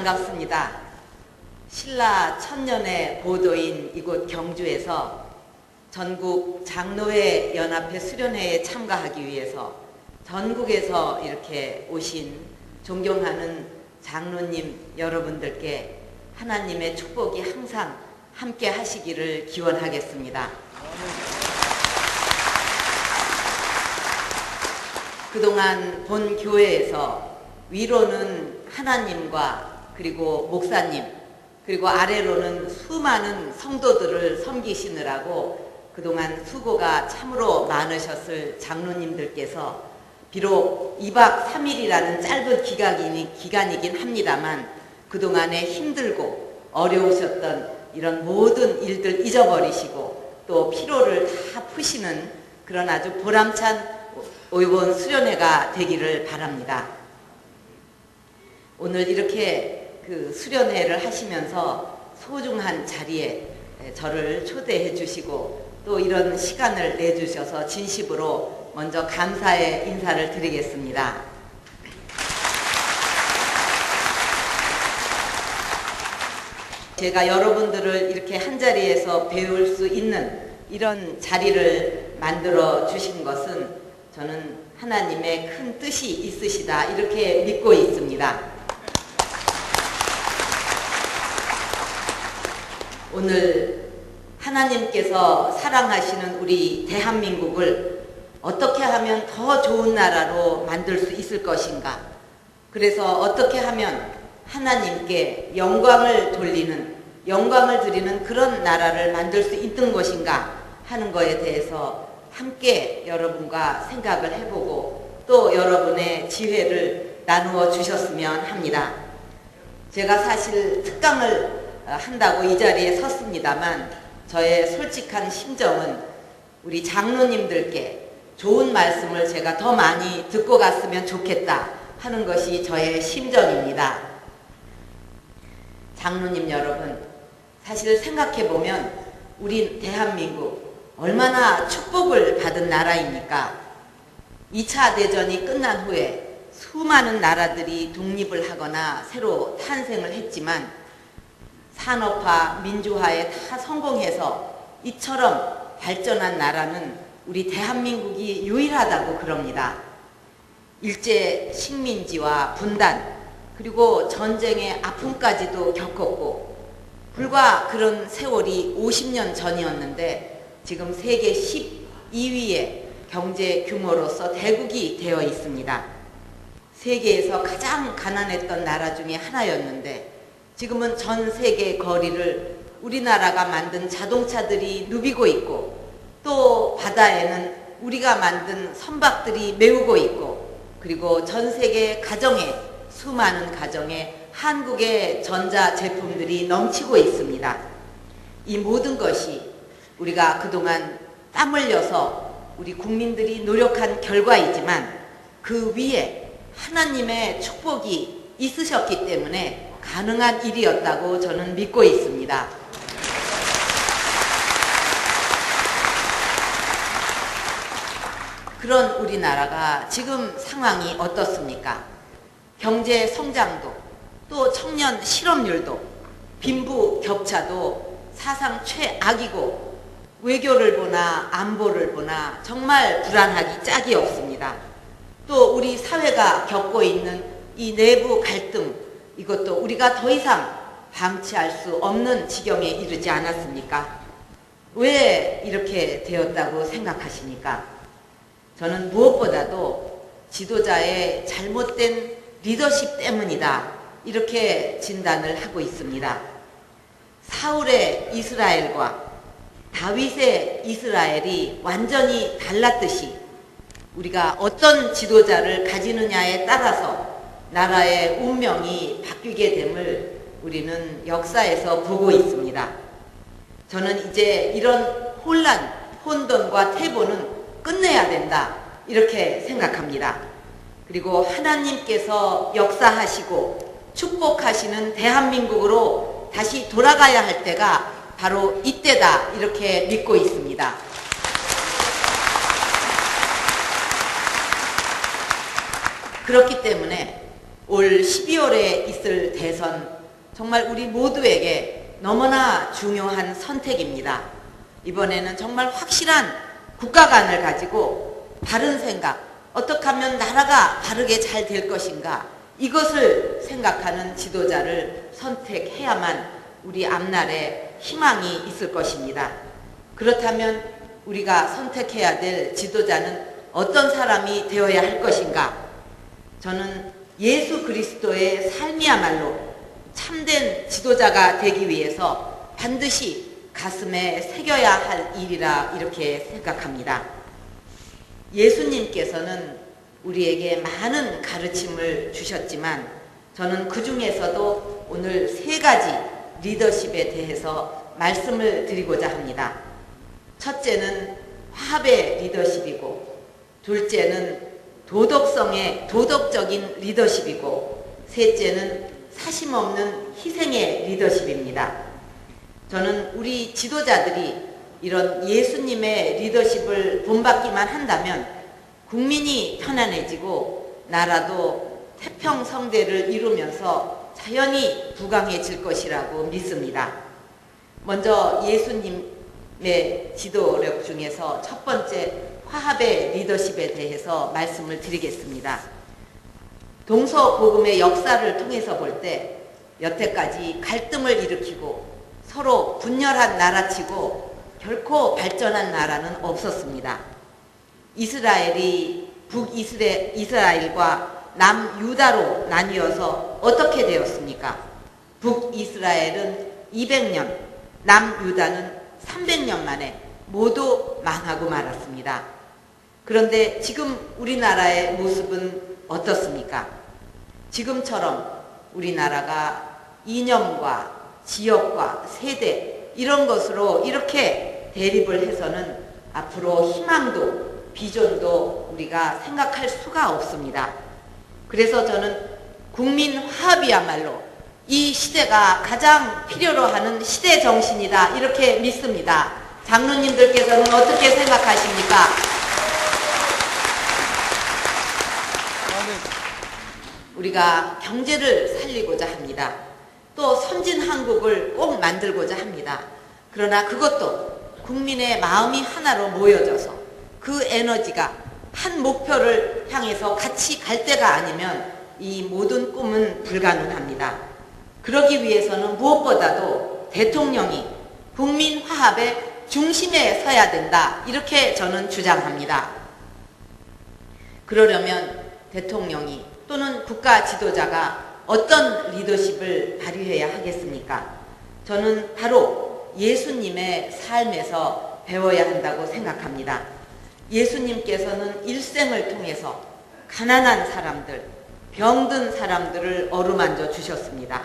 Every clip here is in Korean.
반갑습니다. 신라 천년의 보도인 이곳 경주에서 전국 장로회 연합회 수련회에 참가하기 위해서 전국에서 이렇게 오신 존경하는 장로님 여러분들께 하나님의 축복이 항상 함께 하시기를 기원하겠습니다. 그동안 본 교회에서 위로는 하나님과 그리고 목사님, 그리고 아래로는 수많은 성도들을 섬기시느라고 그동안 수고가 참으로 많으셨을 장로님들께서 비록 2박 3일이라는 짧은 기간이긴 합니다만 그동안에 힘들고 어려우셨던 이런 모든 일들 잊어버리시고 또 피로를 다 푸시는 그런 아주 보람찬 이번 수련회가 되기를 바랍니다. 오늘 이렇게 그 수련회를 하시면서 소중한 자리에 저를 초대해 주시고 또 이런 시간을 내주셔서 진심으로 먼저 감사의 인사를 드리겠습니다. 제가 여러분들을 이렇게 한자리에서 배울 수 있는 이런 자리를 만들어 주신 것은 저는 하나님의 큰 뜻이 있으시다 이렇게 믿고 있습니다. 오늘 하나님께서 사랑하시는 우리 대한민국을 어떻게 하면 더 좋은 나라로 만들 수 있을 것인가? 그래서 어떻게 하면 하나님께 영광을 드리는 그런 나라를 만들 수 있는 것인가 하는 거에 대해서 함께 여러분과 생각을 해보고 또 여러분의 지혜를 나누어 주셨으면 합니다. 제가 사실 특강을 한다고 이 자리에 섰습니다만 저의 솔직한 심정은 우리 장로님들께 좋은 말씀을 제가 더 많이 듣고 갔으면 좋겠다 하는 것이 저의 심정입니다. 장로님 여러분, 사실 생각해보면 우리 대한민국 얼마나 축복을 받은 나라입니까? 2차 대전이 끝난 후에 수많은 나라들이 독립을 하거나 새로 탄생을 했지만 산업화, 민주화에 다 성공해서 이처럼 발전한 나라는 우리 대한민국이 유일하다고 그럽니다. 일제 식민지와 분단, 그리고 전쟁의 아픔까지도 겪었고 불과 그런 세월이 50년 전이었는데 지금 세계 12위의 경제 규모로서 대국이 되어 있습니다. 세계에서 가장 가난했던 나라 중에 하나였는데 지금은 전 세계 거리를 우리나라가 만든 자동차들이 누비고 있고 또 바다에는 우리가 만든 선박들이 메우고 있고 그리고 전 세계 가정에 수많은 가정에 한국의 전자제품들이 넘치고 있습니다. 이 모든 것이 우리가 그동안 땀 흘려서 우리 국민들이 노력한 결과이지만 그 위에 하나님의 축복이 있으셨기 때문에 가능한 일이었다고 저는 믿고 있습니다. 그런 우리나라가 지금 상황이 어떻습니까? 경제 성장도 또 청년 실업률도 빈부 격차도 사상 최악이고 외교를 보나 안보를 보나 정말 불안하기 짝이 없습니다. 또 우리 사회가 겪고 있는 이 내부 갈등 이것도 우리가 더 이상 방치할 수 없는 지경에 이르지 않았습니까? 왜 이렇게 되었다고 생각하십니까? 저는 무엇보다도 지도자의 잘못된 리더십 때문이다 이렇게 진단을 하고 있습니다. 사울의 이스라엘과 다윗의 이스라엘이 완전히 달랐듯이 우리가 어떤 지도자를 가지느냐에 따라서 나라의 운명이 바뀌게 됨을 우리는 역사에서 보고 있습니다. 저는 이제 이런 혼란, 혼돈과 태보는 끝내야 된다, 이렇게 생각합니다. 그리고 하나님께서 역사하시고 축복하시는 대한민국으로 다시 돌아가야 할 때가 바로 이때다, 이렇게 믿고 있습니다. 그렇기 때문에 올 12월에 있을 대선, 정말 우리 모두에게 너무나 중요한 선택입니다. 이번에는 정말 확실한 국가관을 가지고 바른 생각, 어떻게 하면 나라가 바르게 잘 될 것인가, 이것을 생각하는 지도자를 선택해야만 우리 앞날에 희망이 있을 것입니다. 그렇다면 우리가 선택해야 될 지도자는 어떤 사람이 되어야 할 것인가? 저는 예수 그리스도의 삶이야말로 참된 지도자가 되기 위해서 반드시 가슴에 새겨야 할 일이라 이렇게 생각합니다. 예수님께서는 우리에게 많은 가르침을 주셨지만 저는 그 중에서도 오늘 3가지 리더십에 대해서 말씀을 드리고자 합니다. 첫째는 화합의 리더십이고, 둘째는 도덕적인 리더십이고, 셋째는 사심없는 희생의 리더십입니다. 저는 우리 지도자들이 이런 예수님의 리더십을 본받기만 한다면 국민이 편안해지고 나라도 태평성대를 이루면서 자연히 부강해질 것이라고 믿습니다. 먼저 예수님의 지도력 중에서 첫 번째 화합의 리더십에 대해서 말씀을 드리겠습니다. 동서복음의 역사를 통해서 볼 때 여태까지 갈등을 일으키고 서로 분열한 나라치고 결코 발전한 나라는 없었습니다. 이스라엘이 북이스라엘과 남유다로 나뉘어서 어떻게 되었습니까? 북이스라엘은 200년, 남유다는 300년 만에 모두 망하고 말았습니다. 그런데 지금 우리나라의 모습은 어떻습니까? 지금처럼 우리나라가 이념과 지역과 세대, 이런 것으로 이렇게 대립을 해서는 앞으로 희망도 비전도 우리가 생각할 수가 없습니다. 그래서 저는 국민 화합이야말로 이 시대가 가장 필요로 하는 시대 정신이다, 이렇게 믿습니다. 장로님들께서는 어떻게 생각하십니까? 우리가 경제를 살리고자 합니다. 또 선진 한국을 꼭 만들고자 합니다. 그러나 그것도 국민의 마음이 하나로 모여져서 그 에너지가 한 목표를 향해서 같이 갈 때가 아니면 이 모든 꿈은 불가능합니다. 그러기 위해서는 무엇보다도 대통령이 국민 화합의 중심에 서야 된다, 이렇게 저는 주장합니다. 그러려면 대통령이 또는 국가 지도자가 어떤 리더십을 발휘해야 하겠습니까? 저는 바로 예수님의 삶에서 배워야 한다고 생각합니다. 예수님께서는 일생을 통해서 가난한 사람들, 병든 사람들을 어루만져 주셨습니다.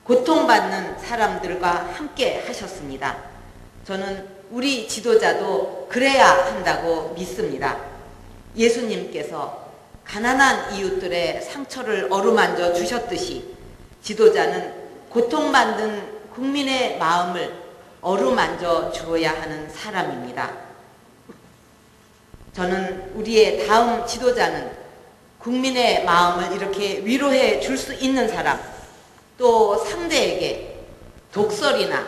고통받는 사람들과 함께 하셨습니다. 저는 우리 지도자도 그래야 한다고 믿습니다. 예수님께서 가난한 이웃들의 상처를 어루만져 주셨듯이 지도자는 고통받는 국민의 마음을 어루만져 주어야 하는 사람입니다. 저는 우리의 다음 지도자는 국민의 마음을 이렇게 위로해 줄 수 있는 사람, 또 상대에게 독설이나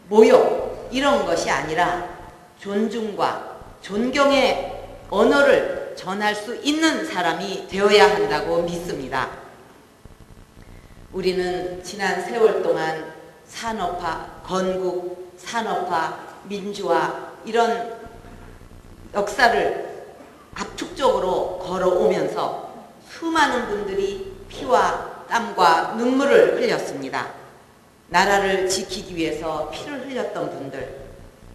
모욕 이런 것이 아니라 존중과 존경의 언어를 전할 수 있는 사람이 되어야 한다고 믿습니다. 우리는 지난 세월 동안 산업화, 건국, 산업화, 민주화 이런 역사를 압축적으로 걸어오면서 수많은 분들이 피와 땀과 눈물을 흘렸습니다. 나라를 지키기 위해서 피를 흘렸던 분들,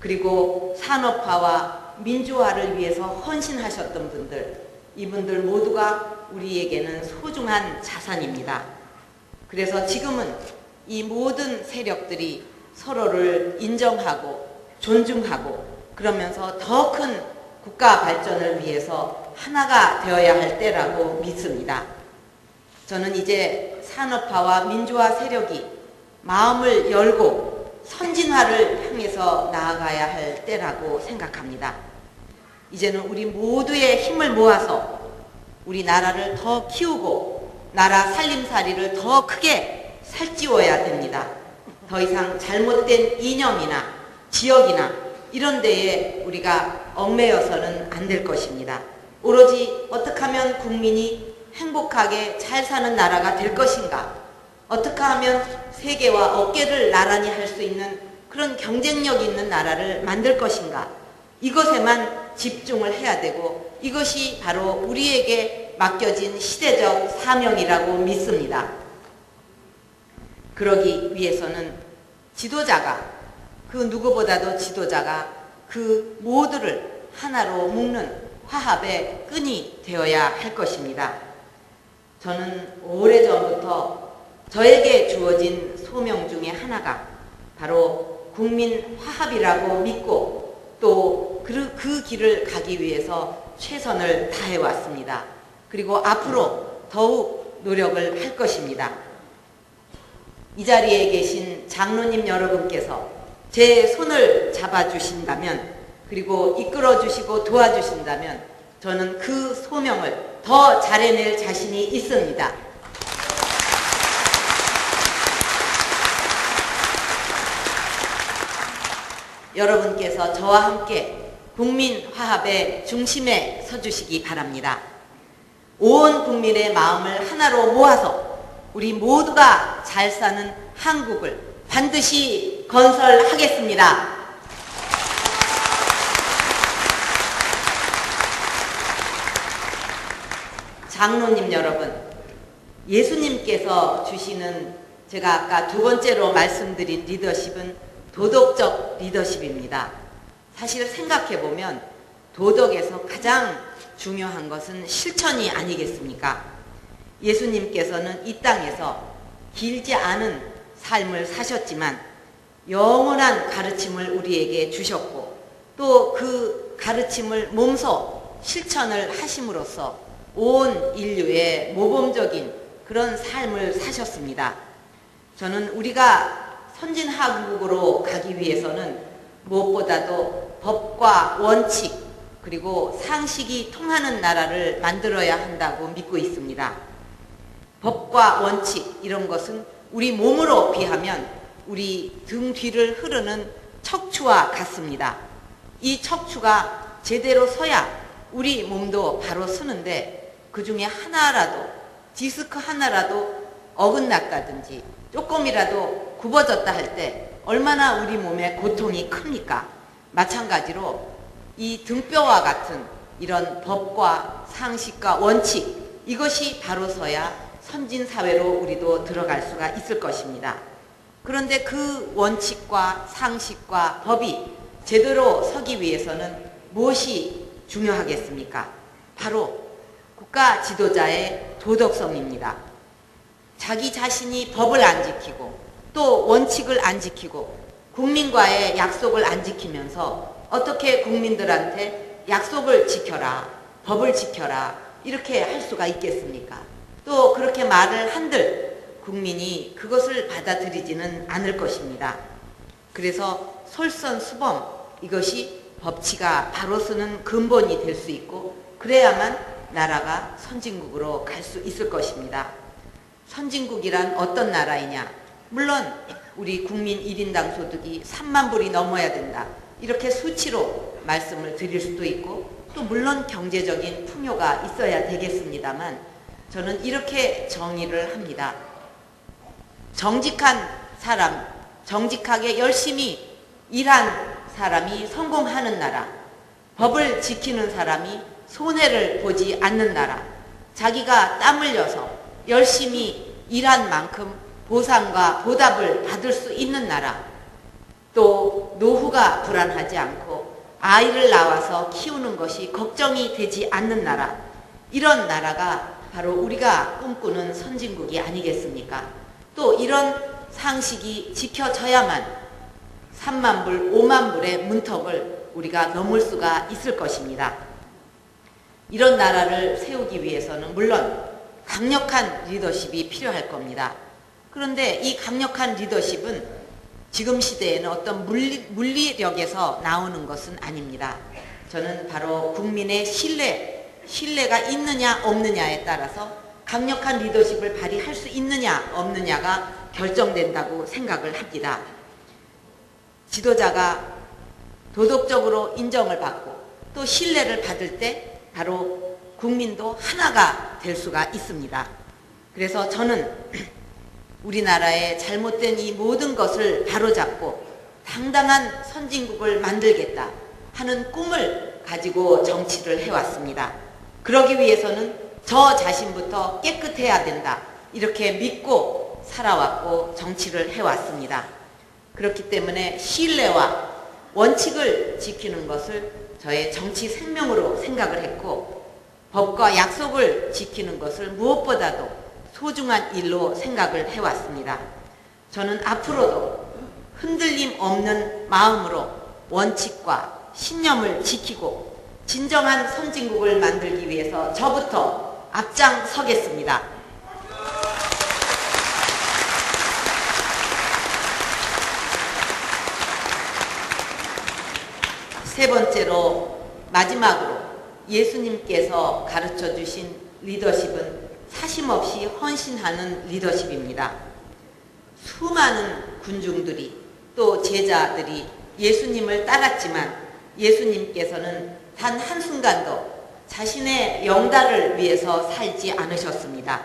그리고 산업화와 민주화를 위해서 헌신하셨던 분들, 이분들 모두가 우리에게는 소중한 자산입니다. 그래서 지금은 이 모든 세력들이 서로를 인정하고 존중하고 그러면서 더 큰 국가 발전을 위해서 하나가 되어야 할 때라고 믿습니다. 저는 이제 산업화와 민주화 세력이 마음을 열고 선진화를 향해서 나아가야 할 때라고 생각합니다. 이제는 우리 모두의 힘을 모아서 우리나라를 더 키우고 나라 살림살이를 더 크게 살찌워야 됩니다. 더 이상 잘못된 이념이나 지역이나 이런 데에 우리가 얽매여서는 안 될 것입니다. 오로지 어떻게 하면 국민이 행복하게 잘 사는 나라가 될 것인가, 어떻게 하면 세계와 어깨를 나란히 할 수 있는 그런 경쟁력 있는 나라를 만들 것인가, 이것에만 집중을 해야 되고 이것이 바로 우리에게 맡겨진 시대적 사명이라고 믿습니다. 그러기 위해서는 지도자가, 그 누구보다도 지도자가 그 모두를 하나로 묶는 화합의 끈이 되어야 할 것입니다. 저는 오래전부터 저에게 주어진 소명 중에 하나가 바로 국민 화합이라고 믿고 또 그 길을 가기 위해서 최선을 다해왔습니다. 그리고 앞으로 더욱 노력을 할 것입니다. 이 자리에 계신 장로님 여러분께서 제 손을 잡아주신다면, 그리고 이끌어주시고 도와주신다면 저는 그 소명을 더 잘해낼 자신이 있습니다. 여러분께서 저와 함께 국민 화합의 중심에 서주시기 바랍니다. 온 국민의 마음을 하나로 모아서 우리 모두가 잘 사는 한국을 반드시 건설하겠습니다. 장로님 여러분, 예수님께서 주시는, 제가 아까 두 번째로 말씀드린 리더십은 도덕적 리더십입니다. 사실 생각해보면 도덕에서 가장 중요한 것은 실천이 아니겠습니까? 예수님께서는 이 땅에서 길지 않은 삶을 사셨지만 영원한 가르침을 우리에게 주셨고 또 그 가르침을 몸소 실천을 하심으로써 온 인류의 모범적인 그런 삶을 사셨습니다. 저는 우리가 선진화국으로 가기 위해서는 무엇보다도 법과 원칙 그리고 상식이 통하는 나라를 만들어야 한다고 믿고 있습니다. 법과 원칙 이런 것은 우리 몸으로 비하면 우리 등 뒤를 흐르는 척추와 같습니다. 이 척추가 제대로 서야 우리 몸도 바로 서는데 그 중에 하나라도, 디스크 하나라도 어긋났다든지 조금이라도 굽어졌다 할 때 얼마나 우리 몸에 고통이 큽니까? 마찬가지로 이 등뼈와 같은 이런 법과 상식과 원칙, 이것이 바로 서야 선진사회로 우리도 들어갈 수가 있을 것입니다. 그런데 그 원칙과 상식과 법이 제대로 서기 위해서는 무엇이 중요하겠습니까? 바로 국가 지도자의 도덕성입니다. 자기 자신이 법을 안 지키고 또 원칙을 안 지키고 국민과의 약속을 안 지키면서 어떻게 국민들한테 약속을 지켜라, 법을 지켜라 이렇게 할 수가 있겠습니까? 또 그렇게 말을 한들 국민이 그것을 받아들이지는 않을 것입니다. 그래서 솔선수범, 이것이 법치가 바로 서는 근본이 될 수 있고 그래야만 나라가 선진국으로 갈 수 있을 것입니다. 선진국이란 어떤 나라이냐? 물론 우리 국민 1인당 소득이 3만 불이 넘어야 된다, 이렇게 수치로 말씀을 드릴 수도 있고 또 물론 경제적인 풍요가 있어야 되겠습니다만 저는 이렇게 정의를 합니다. 정직한 사람, 정직하게 열심히 일한 사람이 성공하는 나라, 법을 지키는 사람이 손해를 보지 않는 나라, 자기가 땀 흘려서 열심히 일한 만큼 보상과 보답을 받을 수 있는 나라, 또 노후가 불안하지 않고 아이를 낳아서 키우는 것이 걱정이 되지 않는 나라, 이런 나라가 바로 우리가 꿈꾸는 선진국이 아니겠습니까? 또 이런 상식이 지켜져야만 3만 불, 5만 불의 문턱을 우리가 넘을 수가 있을 것입니다. 이런 나라를 세우기 위해서는 물론 강력한 리더십이 필요할 겁니다. 그런데 이 강력한 리더십은 지금 시대에는 어떤 물리력에서 나오는 것은 아닙니다. 저는 바로 국민의 신뢰가 있느냐 없느냐에 따라서 강력한 리더십을 발휘할 수 있느냐 없느냐가 결정된다고 생각을 합니다. 지도자가 도덕적으로 인정을 받고 또 신뢰를 받을 때 바로 국민도 하나가 될 수가 있습니다. 그래서 저는 우리나라의 잘못된 이 모든 것을 바로잡고 당당한 선진국을 만들겠다 하는 꿈을 가지고 정치를 해왔습니다. 그러기 위해서는 저 자신부터 깨끗해야 된다, 이렇게 믿고 살아왔고 정치를 해왔습니다. 그렇기 때문에 신뢰와 원칙을 지키는 것을 저의 정치 생명으로 생각을 했고, 법과 약속을 지키는 것을 무엇보다도 소중한 일로 생각을 해왔습니다. 저는 앞으로도 흔들림 없는 마음으로 원칙과 신념을 지키고 진정한 선진국을 만들기 위해서 저부터 앞장서겠습니다. 세 번째로, 마지막으로 예수님께서 가르쳐 주신 리더십은 사심없이 헌신하는 리더십입니다. 수많은 군중들이 또 제자들이 예수님을 따랐지만 예수님께서는 단 한순간도 자신의 영달을 위해서 살지 않으셨습니다.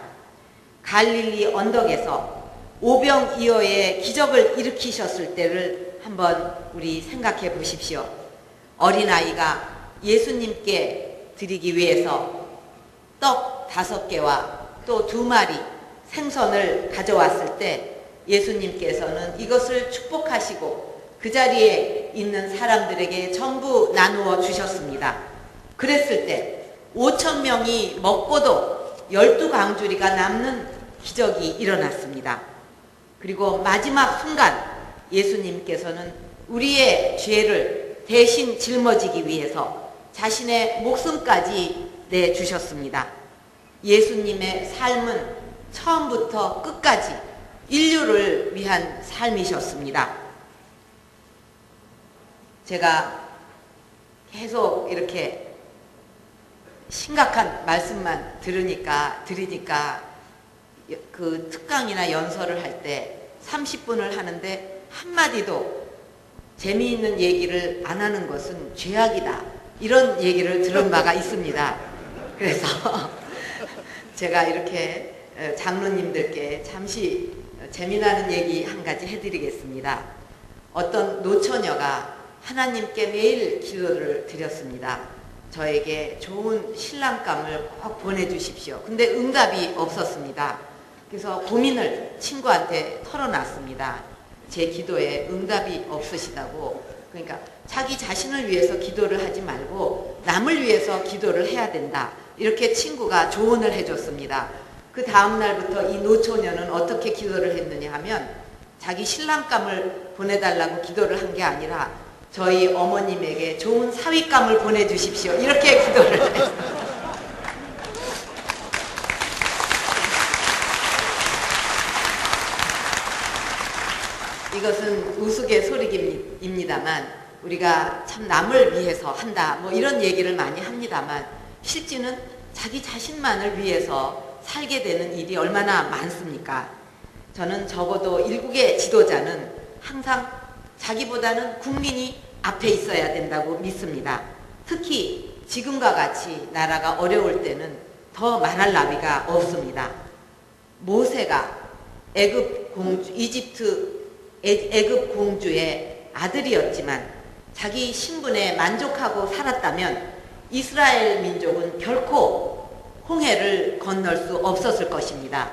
갈릴리 언덕에서 오병이어의 기적을 일으키셨을 때를 한번 우리 생각해 보십시오. 어린아이가 예수님께 드리기 위해서 떡 5개와 또 2마리 생선을 가져왔을 때 예수님께서는 이것을 축복하시고 그 자리에 있는 사람들에게 전부 나누어 주셨습니다. 그랬을 때 5,000명이 먹고도 12강주리가 남는 기적이 일어났습니다. 그리고 마지막 순간 예수님께서는 우리의 죄를 대신 짊어지기 위해서 자신의 목숨까지 내주셨습니다. 예수님의 삶은 처음부터 끝까지 인류를 위한 삶이셨습니다. 제가 계속 이렇게 심각한 말씀만 드리니까 그 특강이나 연설을 할 때 30분을 하는데 한마디도 재미있는 얘기를 안 하는 것은 죄악이다, 이런 얘기를 들은 바가 있습니다. 그래서 제가 이렇게 장로님들께 잠시 재미나는 얘기 한 가지 해드리겠습니다. 어떤 노처녀가 하나님께 매일 기도를 드렸습니다. 저에게 좋은 신랑감을 꼭 보내주십시오. 근데 응답이 없었습니다. 그래서 고민을 친구한테 털어놨습니다. 제 기도에 응답이 없으시다고. 그러니까 자기 자신을 위해서 기도를 하지 말고 남을 위해서 기도를 해야 된다, 이렇게 친구가 조언을 해줬습니다. 그 다음 날부터 이 노처녀는 어떻게 기도를 했느냐 하면 자기 신랑감을 보내달라고 기도를 한 게 아니라 저희 어머님에게 좋은 사위감을 보내주십시오, 이렇게 기도를 했습니다. 이것은 우스갯소리입니다만 우리가 참 남을 위해서 한다, 뭐 이런 얘기를 많이 합니다만 실제는 자기 자신만을 위해서 살게 되는 일이 얼마나 많습니까? 저는 적어도 일국의 지도자는 항상 자기보다는 국민이 앞에 있어야 된다고 믿습니다. 특히 지금과 같이 나라가 어려울 때는 더 말할 나위가 없습니다. 모세가 애굽 공주의 아들이었지만 자기 신분에 만족하고 살았다면 이스라엘 민족은 결코 홍해를 건널 수 없었을 것입니다.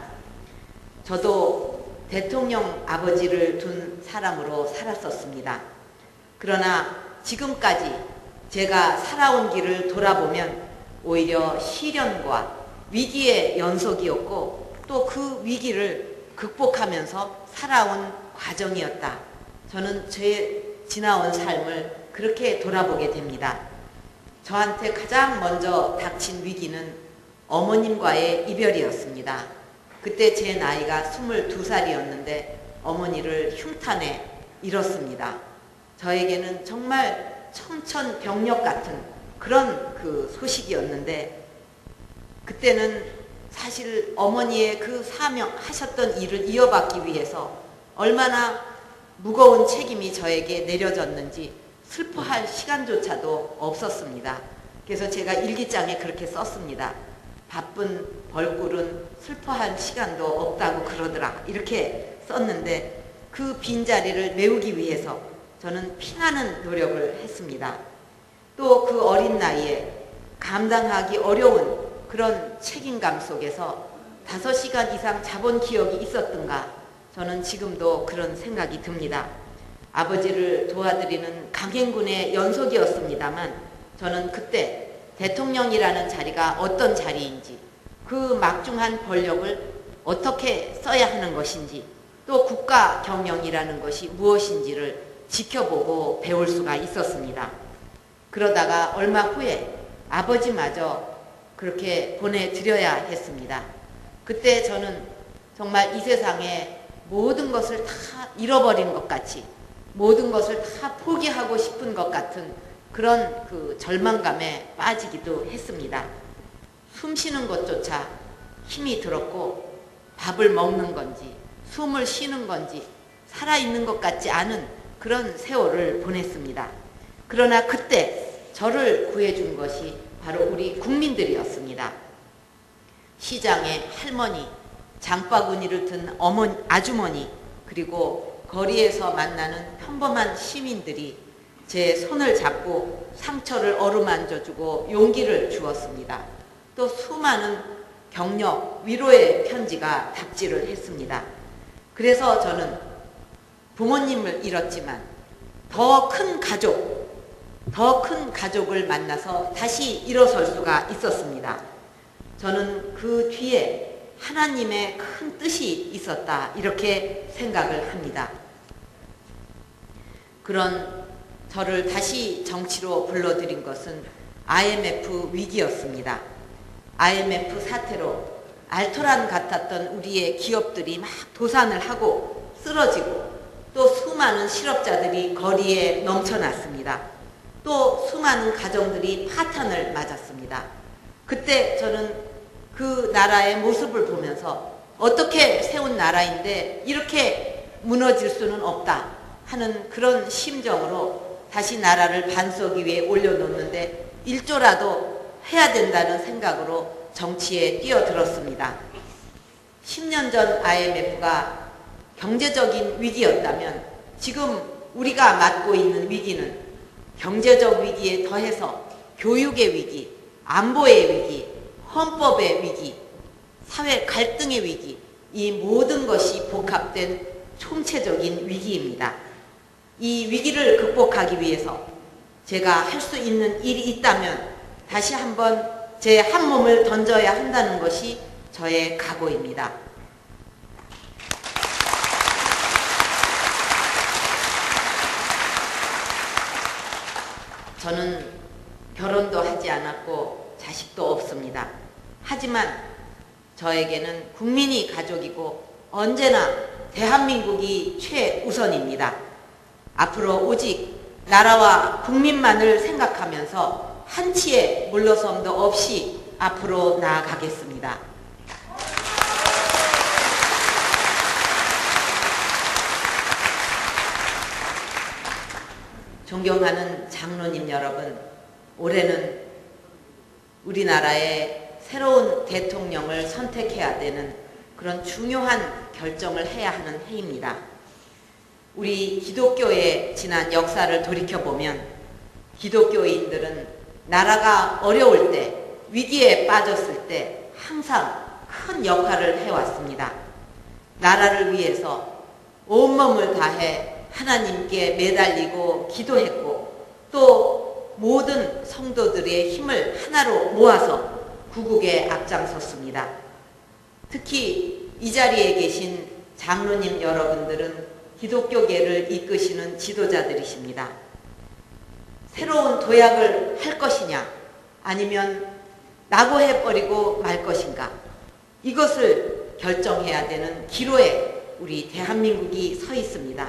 저도 대통령 아버지를 둔 사람으로 살았었습니다. 그러나 지금까지 제가 살아온 길을 돌아보면 오히려 시련과 위기의 연속이었고 또 그 위기를 극복하면서 살아온 과정이었다. 저는 제 지나온 삶을 그렇게 돌아보게 됩니다. 저한테 가장 먼저 닥친 위기는 어머님과의 이별이었습니다. 그때 제 나이가 22살이었는데 어머니를 흉탄에 잃었습니다. 저에게는 정말 청천벽력 같은 그런 그 소식이었는데 그때는 사실 어머니의 그 사명하셨던 일을 이어받기 위해서 얼마나 무거운 책임이 저에게 내려졌는지 슬퍼할 시간조차도 없었습니다. 그래서 제가 일기장에 그렇게 썼습니다. 바쁜 벌꿀은 슬퍼할 시간도 없다고 그러더라. 이렇게 썼는데 그 빈자리를 메우기 위해서 저는 피나는 노력을 했습니다. 또 그 어린 나이에 감당하기 어려운 그런 책임감 속에서 5시간 이상 자본 기억이 있었던가 저는 지금도 그런 생각이 듭니다. 아버지를 도와드리는 강행군의 연속이었습니다만 저는 그때 대통령이라는 자리가 어떤 자리인지 그 막중한 권력을 어떻게 써야 하는 것인지 또 국가 경영이라는 것이 무엇인지를 지켜보고 배울 수가 있었습니다. 그러다가 얼마 후에 아버지마저 그렇게 보내드려야 했습니다. 그때 저는 정말 이 세상에 모든 것을 다 잃어버린 것 같이 모든 것을 다 포기하고 싶은 것 같은 그런 그 절망감에 빠지기도 했습니다. 숨 쉬는 것조차 힘이 들었고 밥을 먹는 건지 숨을 쉬는 건지 살아있는 것 같지 않은 그런 세월을 보냈습니다. 그러나 그때 저를 구해준 것이 바로 우리 국민들이었습니다. 시장의 할머니, 장바구니를 든 어머니, 아주머니, 그리고 거리에서 만나는 평범한 시민들이 제 손을 잡고 상처를 어루만져주고 용기를 주었습니다. 또 수많은 격려, 위로의 편지가 답지를 했습니다. 그래서 저는 부모님을 잃었지만 더 큰 가족을 만나서 다시 일어설 수가 있었습니다. 저는 그 뒤에 하나님의 큰 뜻이 있었다 이렇게 생각을 합니다. 그런 저를 다시 정치로 불러들인 것은 IMF 위기였습니다. IMF 사태로 알토란 같았던 우리의 기업들이 막 도산을 하고 쓰러지고 또 수많은 실업자들이 거리에 넘쳐났습니다. 또 수많은 가정들이 파탄을 맞았습니다. 그때 저는 그 나라의 모습을 보면서 어떻게 세운 나라인데 이렇게 무너질 수는 없다 하는 그런 심정으로 다시 나라를 반석 위에 올려놓는데 일조라도 해야 된다는 생각으로 정치에 뛰어들었습니다. 10년 전 IMF가 경제적인 위기였다면 지금 우리가 맞고 있는 위기는 경제적 위기에 더해서 교육의 위기, 안보의 위기, 헌법의 위기, 사회 갈등의 위기, 이 모든 것이 복합된 총체적인 위기입니다. 이 위기를 극복하기 위해서 제가 할 수 있는 일이 있다면 다시 한번 제 한 몸을 던져야 한다는 것이 저의 각오입니다. 저는 결혼도 하지 않았고 자식도 없습니다. 하지만 저에게는 국민이 가족이고 언제나 대한민국이 최우선입니다. 앞으로 오직 나라와 국민만을 생각하면서 한치의 물러섬도 없이 앞으로 나아가겠습니다. 존경하는 장로님 여러분, 올해는 우리나라의 새로운 대통령을 선택해야 되는 그런 중요한 결정을 해야 하는 해입니다. 우리 기독교의 지난 역사를 돌이켜보면 기독교인들은 나라가 어려울 때, 위기에 빠졌을 때 항상 큰 역할을 해왔습니다. 나라를 위해서 온몸을 다해 하나님께 매달리고 기도했고 또 모든 성도들의 힘을 하나로 모아서 구국에 앞장섰습니다. 특히 이 자리에 계신 장로님 여러분들은 기독교계를 이끄시는 지도자들이십니다. 새로운 도약을 할 것이냐 아니면 낙오해버리고 말 것인가, 이것을 결정해야 되는 기로에 우리 대한민국이 서 있습니다.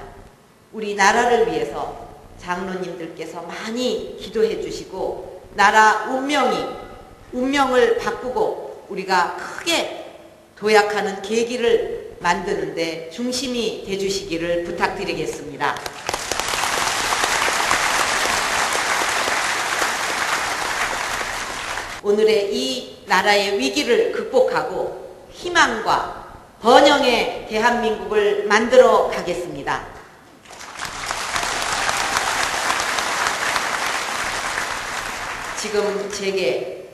우리 나라를 위해서 장로님들께서 많이 기도해 주시고 나라 운명을 바꾸고 우리가 크게 도약하는 계기를 만드는데 중심이 되주시기를 부탁드리겠습니다. 오늘의 이 나라의 위기를 극복하고 희망과 번영의 대한민국을 만들어 가겠습니다. 지금 제게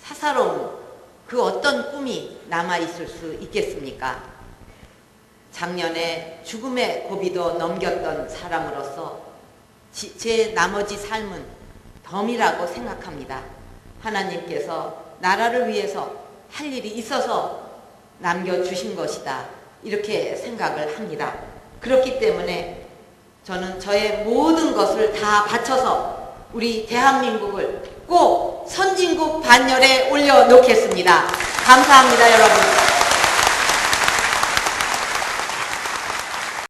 사사로운 그 어떤 꿈이 남아있을 수 있겠습니까? 작년에 죽음의 고비도 넘겼던 사람으로서 제 나머지 삶은 덤이라고 생각합니다. 하나님께서 나라를 위해서 할 일이 있어서 남겨주신 것이다, 이렇게 생각을 합니다. 그렇기 때문에 저는 저의 모든 것을 다 바쳐서 우리 대한민국을 꼭 선진국 반열에 올려놓겠습니다. 감사합니다, 여러분.